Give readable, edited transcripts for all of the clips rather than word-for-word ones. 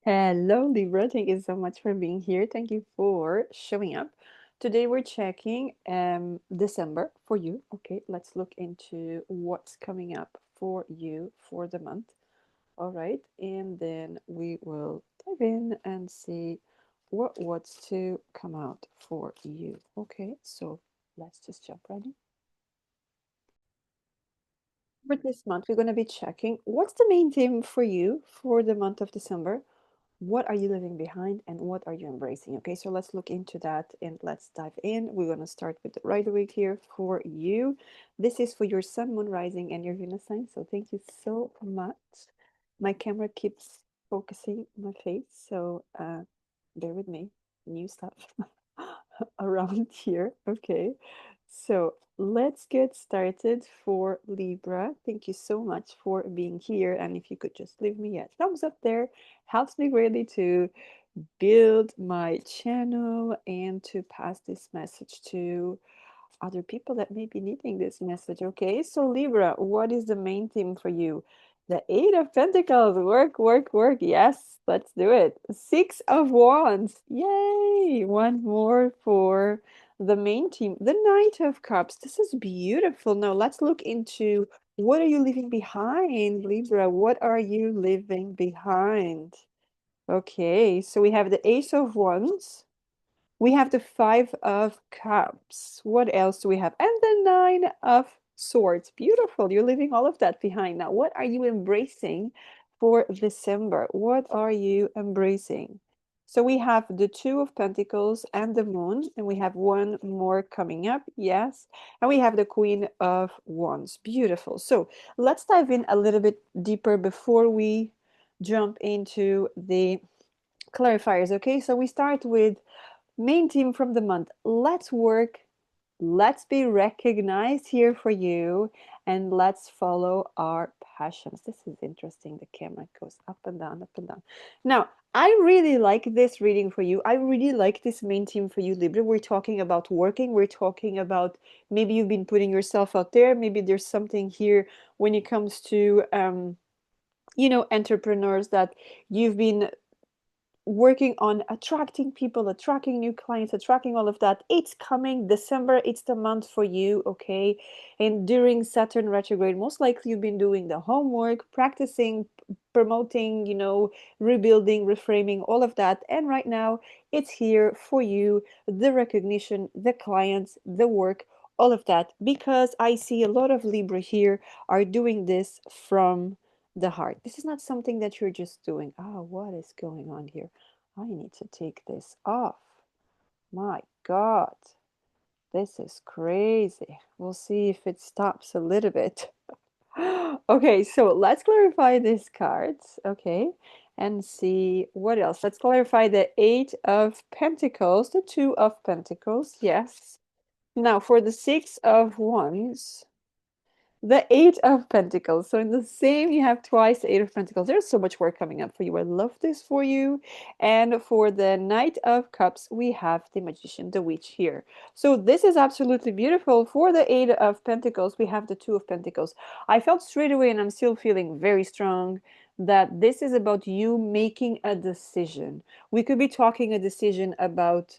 Hello, Libra. Thank you so much for being here. Thank you for showing up. Today we're checking December for you. Okay, let's look into what's coming up for you for the month. All right, and then we will dive in and see what's to come out for you. Okay, so let's just jump right in. For this month, we're going to be checking what's the main theme for you for the month of December. What are you leaving behind and what are you embracing? Okay, so let's look into that and let's dive in. We're going to start with the right week here for you. This is for your sun, moon, rising, and your Venus sign. So thank you so much. My camera keeps focusing my face, so bear with me. New stuff around here. Okay, so let's get started for Libra. Thank you so much for being here. And if you could just leave me a thumbs up there, helps me really to build my channel and to pass this message to other people that may be needing this message. Okay, so Libra, what is the main theme for you? The Eight of Pentacles, work, work, work. Yes, let's do it. Six of Wands, yay! One more for the main theme. The Knight of Cups, this is beautiful. Now let's look into what are you leaving behind, Libra? What are you leaving behind? Okay, so we have the Ace of Wands. We have the Five of Cups. What else do we have? And the Nine of Swords. Beautiful. You're leaving all of that behind. Now, what are you embracing for December? What are you embracing? So we have the Two of Pentacles and the Moon, and we have one more coming up. Yes. And we have the Queen of Wands. Beautiful. So let's dive in a little bit deeper before we jump into the clarifiers. Okay. So we start with main theme from the month. Let's work. Let's be recognized here for you. And let's follow our passions. This is interesting. The camera goes up and down, up and down. Now, I really like this reading for you. I really like this main theme for you, Libra. We're talking about working. We're talking about maybe you've been putting yourself out there. Maybe there's something here when it comes to, entrepreneurs that you've been working on attracting people, attracting new clients, attracting all of that. It's coming December, it's the month for you, okay? And during Saturn retrograde, most likely you've been doing the homework, practicing, promoting, rebuilding, reframing, all of that. And right now, it's here for you, the recognition, the clients, the work, all of that, because I see a lot of Libra here are doing this from the heart. This is not something that you're just doing. Oh, what is going on here? I need to take this off. My God, this is crazy. We'll see if it stops a little bit. Okay, so let's clarify these cards, okay, and see what else. Let's clarify the Eight of Pentacles, the Two of Pentacles, yes. Now for the Six of Wands, the Eight of Pentacles. So in the same, you have twice the Eight of Pentacles. There's so much work coming up for you. I love this for you. And for the Knight of Cups, we have the Magician, the Witch here. So this is absolutely beautiful. For the Eight of Pentacles, we have the Two of Pentacles. I felt straight away, and I'm still feeling very strong, that this is about you making a decision. We could be talking a decision about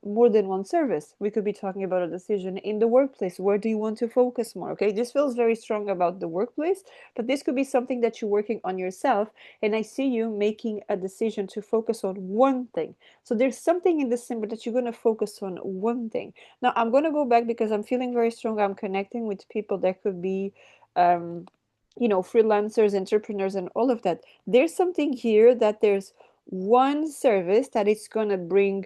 more than one service. We could be talking about a decision in the workplace. Where do you want to focus more? Okay, this feels very strong about the workplace, but this could be something that you're working on yourself. And I see you making a decision to focus on one thing. So there's something in December that you're going to focus on one thing. Now, I'm going to go back because I'm feeling very strong. I'm connecting with people that could be. Freelancers, entrepreneurs, and all of that. There's something here that there's one service that is going to bring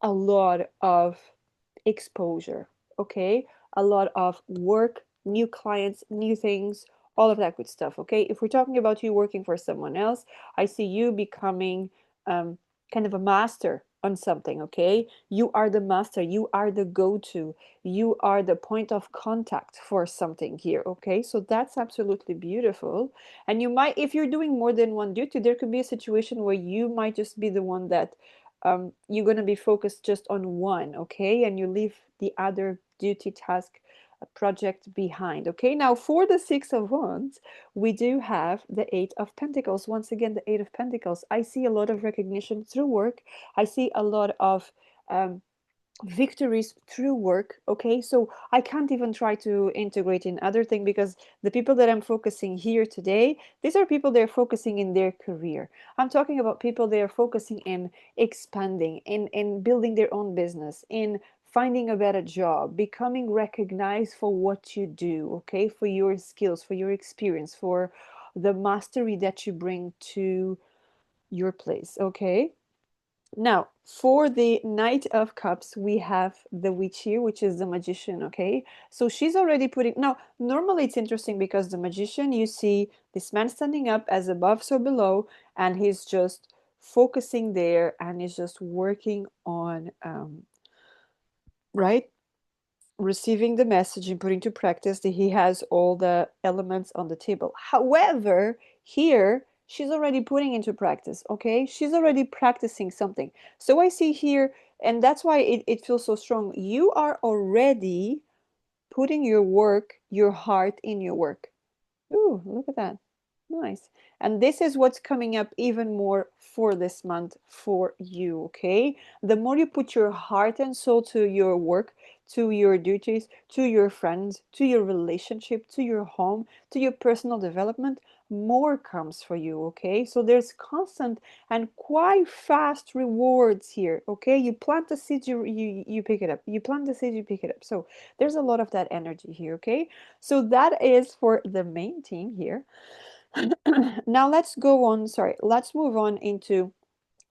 a lot of exposure, okay? A lot of work, new clients, new things, all of that good stuff, okay? If we're talking about you working for someone else, I see you becoming kind of a master on something, okay? You are the master, you are the go-to, you are the point of contact for something here, okay? So that's absolutely beautiful. And you might, if you're doing more than one duty, there could be a situation where you might just be the one that you're going to be focused just on one, okay? And you leave the other duty task project behind. Okay, now for the Six of Wands, we do have the Eight of Pentacles. Once again, the Eight of Pentacles. I see a lot of recognition through work. I see a lot of um, victories through work. Okay, so I can't even try to integrate in other thing, because the people that I'm focusing here today, these are people they're focusing in their career. I'm talking about people they are focusing in expanding, in building their own business, in finding a better job, becoming recognized for what you do. Okay, for your skills, for your experience, for the mastery that you bring to your place. Okay, now, for the Knight of Cups, we have the witch here, which is the magician, okay? So she's already putting... Now, normally it's interesting because the magician, you see this man standing up as above, so below, and he's just focusing there and he's just working on, right? Receiving the message and putting to practice that he has all the elements on the table. However, here she's already putting into practice, okay? She's already practicing something. So I see here, and that's why it feels so strong. You are already putting your work, your heart in your work. Ooh, look at that. Nice. And this is what's coming up even more for this month for you, okay? The more you put your heart and soul to your work, to your duties, to your friends, to your relationship, to your home, to your personal development, more comes for you, okay? So there's constant and quite fast rewards here, okay? You plant the seed, you pick it up. You plant the seed, you pick it up. So there's a lot of that energy here, okay? So that is for the main team here. Now let's go on, sorry, let's move on into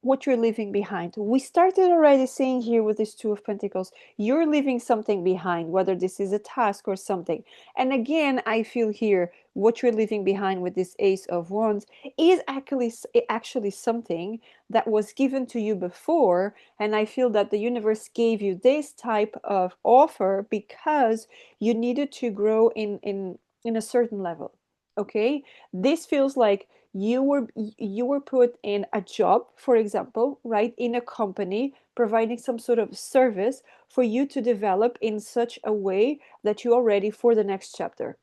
what you're leaving behind. We started already saying here with this Two of Pentacles, you're leaving something behind, whether this is a task or something. And again, I feel here what you're leaving behind with this Ace of Wands is actually something that was given to you before. And I feel that the universe gave you this type of offer because you needed to grow in a certain level. Okay, this feels like you were put in a job, for example, right, in a company providing some sort of service for you to develop in such a way that you are ready for the next chapter.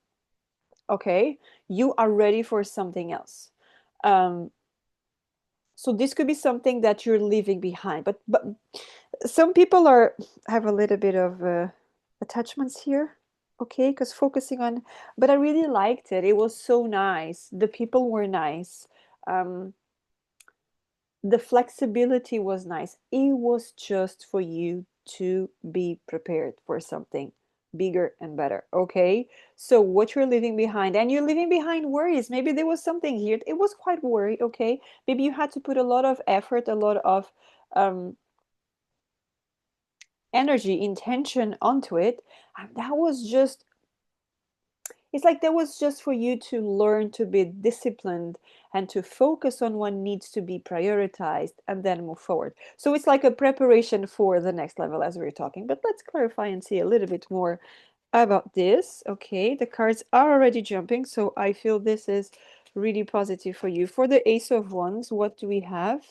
Okay, you are ready for something else. um, so this could be something that you're leaving behind, but some people are have a little bit of attachments here, okay, because focusing on... But I really liked it. It was so nice. The people were nice. um, the flexibility was nice. It was just for you to be prepared for something bigger and better. Okay, so what you're leaving behind, and you're leaving behind worries. Maybe there was something here, it was quite worry. Okay, maybe you had to put a lot of effort, a lot of um energy, intention onto it, and that was just... It's like that was just for you to learn to be disciplined and to focus on what needs to be prioritized and then move forward. So it's like a preparation for the next level, as we were talking. But let's clarify and see a little bit more about this. Okay, the cards are already jumping, so I feel this is really positive for you. For the Ace of Wands, what do we have?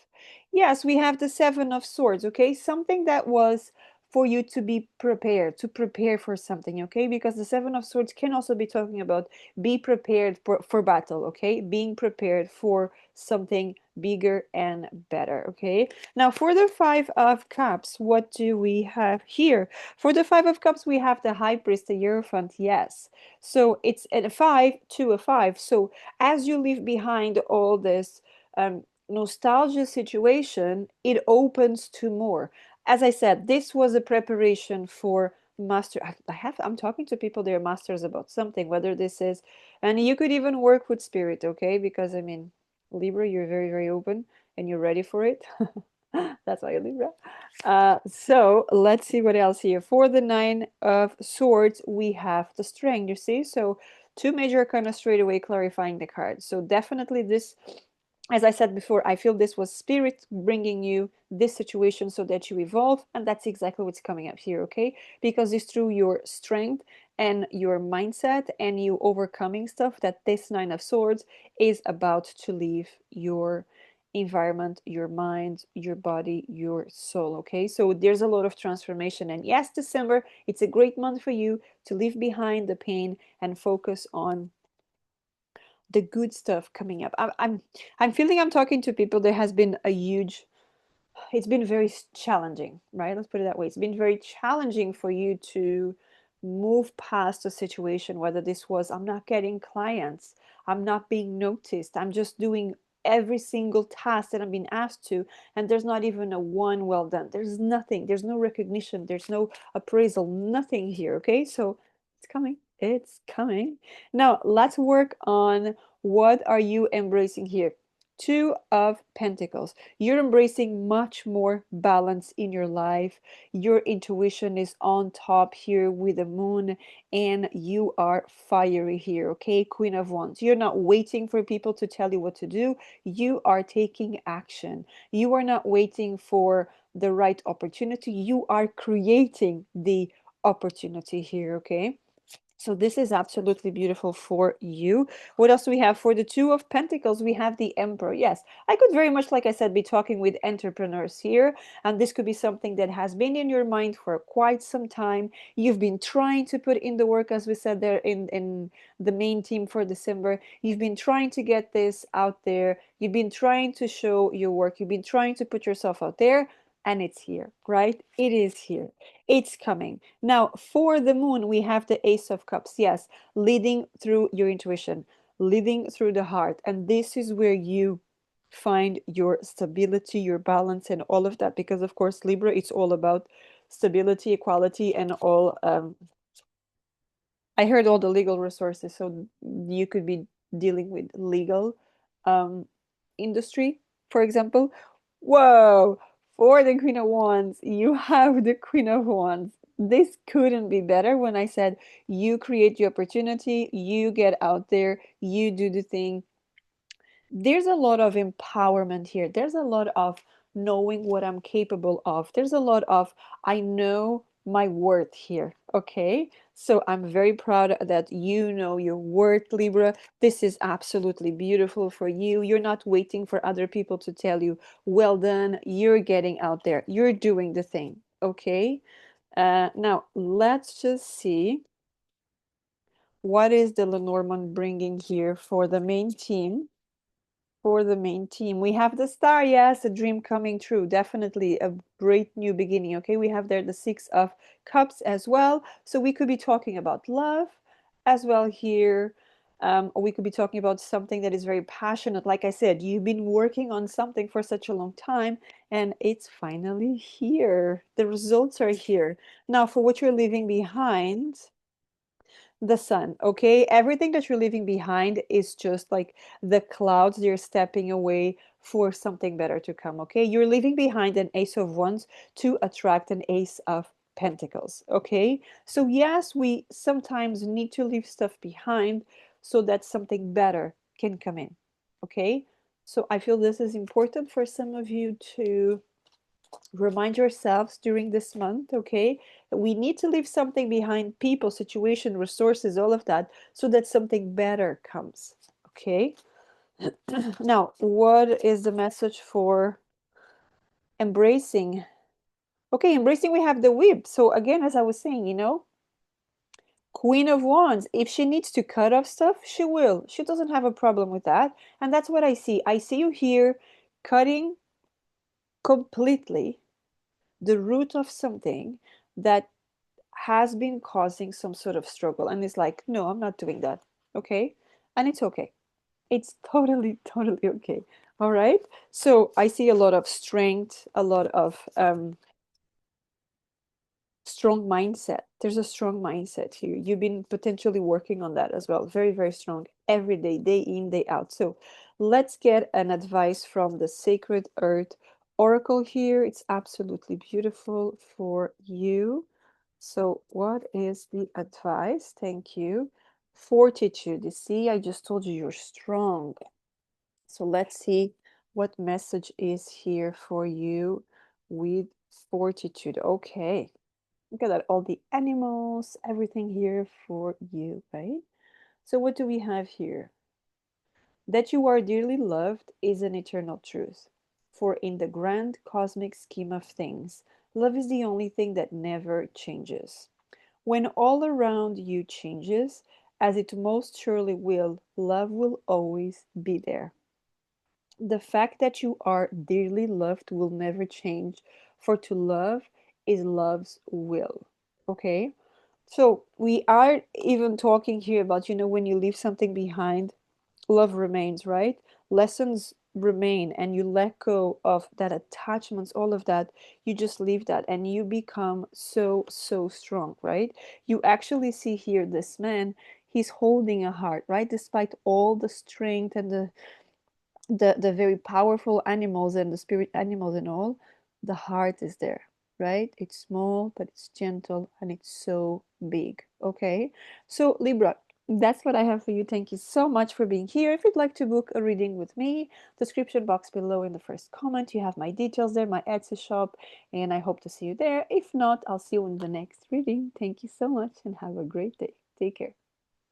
Yes, we have the Seven of Swords. Okay, something that was for you to be prepared, to prepare for something, okay? Because the Seven of Swords can also be talking about be prepared for battle, okay? Being prepared for something bigger and better, okay? Now, for the Five of Cups, what do we have here? For the Five of Cups, we have the High Priest, the Hierophant, yes. So it's at a 5 to a 5. So as you leave behind all this nostalgia situation, it opens to more. As I said, this was a preparation for master. I'm talking to people, they're masters about something, whether this is... And you could even work with spirit, okay? Because I mean, Libra, you're very, very open and you're ready for it. That's why you're Libra. So let's see what else here. For the Nine of Swords, we have the Strength, you see? So two major kind of straight away clarifying the cards. So definitely this, as I said before, I feel this was spirit bringing you this situation so that you evolve, and that's exactly what's coming up here, okay? Because it's through your strength and your mindset and you overcoming stuff that this Nine of Swords is about to leave your environment, your mind, your body, your soul. Okay, so there's a lot of transformation. And yes, December, it's a great month for you to leave behind the pain and focus on the good stuff coming up. I'm feeling I'm talking to people. There has been a huge, it's been very challenging, right? Let's put it that way. It's been very challenging for you to move past a situation, whether this was, I'm not getting clients, I'm not being noticed, I'm just doing every single task that I'm being asked to, and there's not even a one well done. There's nothing, there's no recognition, there's no appraisal, nothing here. Okay, so it's coming. It's coming. Now let's work on what are you embracing here. Two of Pentacles. You're embracing much more balance in your life. Your intuition is on top here with the moon, and you are fiery here, okay? Queen of Wands. You're not waiting for people to tell you what to do. You are taking action. You are not waiting for the right opportunity. You are creating the opportunity here, okay? So this is absolutely beautiful for you. What else do we have? For the Two of Pentacles, we have the Emperor. Yes, I could very much, like I said, be talking with entrepreneurs here. And this could be something that has been in your mind for quite some time. You've been trying to put in the work, as we said there in the main theme for December. You've been trying to get this out there. You've been trying to show your work. You've been trying to put yourself out there. And it's here, right? It is here. It's coming. Now, for the moon, we have the Ace of Cups. Yes, leading through your intuition, leading through the heart. And this is where you find your stability, your balance, and all of that. Because, of course, Libra, it's all about stability, equality, and all. I heard all the legal resources. So you could be dealing with legal um, industry, for example. Whoa! For the Queen of Wands, you have the Queen of Wands. This couldn't be better when I said you create the opportunity, you get out there, you do the thing. There's a lot of empowerment here. There's a lot of knowing what I'm capable of. There's a lot of I know my worth here. Okay. So I'm very proud that you know your worth, Libra. This is absolutely beautiful for you. You're not waiting for other people to tell you, well done. You're getting out there. You're doing the thing. Okay. Now let's just see what is the Lenormand bringing here for the main team. For the main team, we have the star. Yes, a dream coming true. Definitely a great new beginning. Okay, we have there the Six of Cups as well. So we could be talking about love as well here. Or we could be talking about something that is very passionate. Like I said, you've been working on something for such a long time, and it's finally here. The results are here. Now, for what you're leaving behind, the sun. Okay, everything that you're leaving behind is just like the clouds. You're stepping away for something better to come. Okay, you're leaving behind an Ace of Wands to attract an Ace of Pentacles. Okay, so yes, we sometimes need to leave stuff behind so that something better can come in. Okay, so I feel this is important for some of you to remind yourselves during this month, okay, that we need to leave something behind, people, situation, resources, all of that, so that something better comes. Okay. Now, what is the message for embracing? Okay, embracing, we have the whip. So again, as I was saying, Queen of Wands, if she needs to cut off stuff, she will. She doesn't have a problem with that. And that's what I see. I see you here cutting completely the root of something that has been causing some sort of struggle, and it's like, no, I'm not doing that. Okay, and it's okay. It's totally okay. All right, so I see a lot of strength, a lot of strong mindset. There's a strong mindset here. You've been potentially working on that as well. Very strong every day in, day out. So let's get an advice from the Sacred Earth Oracle here. It's absolutely beautiful for you. So what is the advice? Thank you. Fortitude. You see, I just told you you're strong. So let's see what message is here for you with fortitude. Okay. Look at that, all the animals, everything here for you, right? So what do we have here? That you are dearly loved is an eternal truth. For in the grand cosmic scheme of things, love is the only thing that never changes. When all around you changes, as it most surely will, love will always be there. The fact that you are dearly loved will never change, for to love is love's will. Okay? So we are even talking here about, when you leave something behind, love remains, right? Lessons remain, and you let go of that attachments, all of that. You just leave that and you become so, so strong, right? You actually see here this man, he's holding a heart, right? Despite all the strength and the very powerful animals and the spirit animals and all, the heart is there, right? It's small, but it's gentle and it's so big. Okay, so Libra, that's what I have for you. Thank you so much for being here. If you'd like to book a reading with me, description box below in the first comment, you have my details there, my Etsy shop, and I hope to see you there. If not, I'll see you in the next reading. Thank you so much and have a great day. Take care.